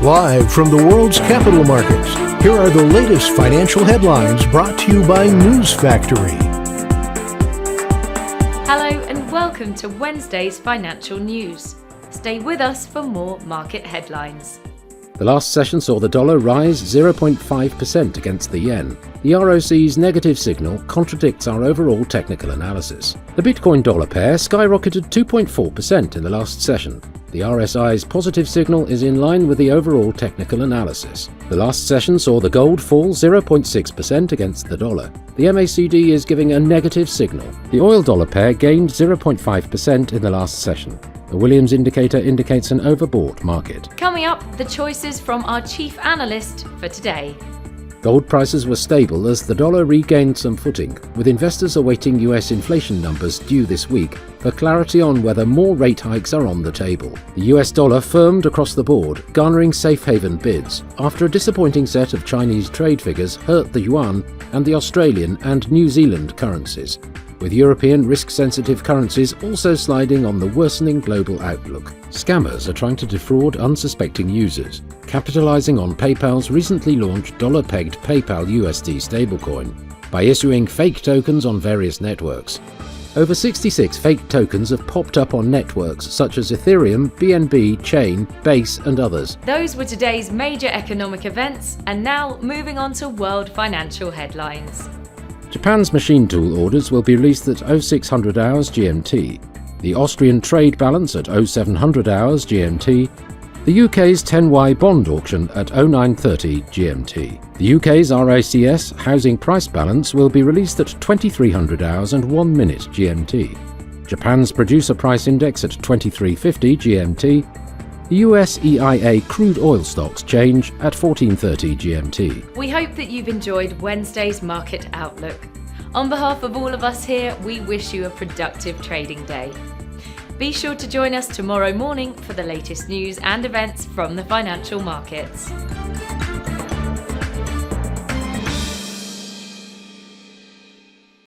Live from the world's capital markets, here are the latest financial headlines brought to you by News Factory. Hello and welcome to Wednesday's financial news. Stay with us for more market headlines. The last session saw the dollar rise 0.5% against the yen. The ROC's negative signal contradicts our overall technical analysis. The Bitcoin dollar pair skyrocketed 2.4% in the last session. The RSI's positive signal is in line with the overall technical analysis. The last session saw the gold fall 0.6% against the dollar. The MACD is giving a negative signal. The oil dollar pair gained 0.5% in the last session. The Williams indicator indicates an overbought market. Coming up, the choices from our chief analyst for today. Gold prices were stable as the dollar regained some footing, with investors awaiting US inflation numbers due this week for clarity on whether more rate hikes are on the table. The US dollar firmed across the board, garnering safe haven bids, after a disappointing set of Chinese trade figures hurt the yuan and the Australian and New Zealand currencies, with European risk-sensitive currencies also sliding on the worsening global outlook. Scammers are trying to defraud unsuspecting users, capitalizing on PayPal's recently launched dollar-pegged PayPal USD stablecoin by issuing fake tokens on various networks. Over 66 fake tokens have popped up on networks such as Ethereum, BNB, Chain, Base and others. Those were today's major economic events, and now moving on to world financial headlines. Japan's machine tool orders will be released at 0600 hours GMT, the Austrian trade balance at 0700 hours GMT, the UK's 10Y bond auction at 0930 GMT. The UK's RACS housing price balance will be released at 2300 hours and 1 minute GMT. Japan's producer price index at 2350 GMT. The US EIA crude oil stocks change at 1430 GMT. We hope that you've enjoyed Wednesday's market outlook. On behalf of all of us here, we wish you a productive trading day. Be sure to join us tomorrow morning for the latest news and events from the financial markets.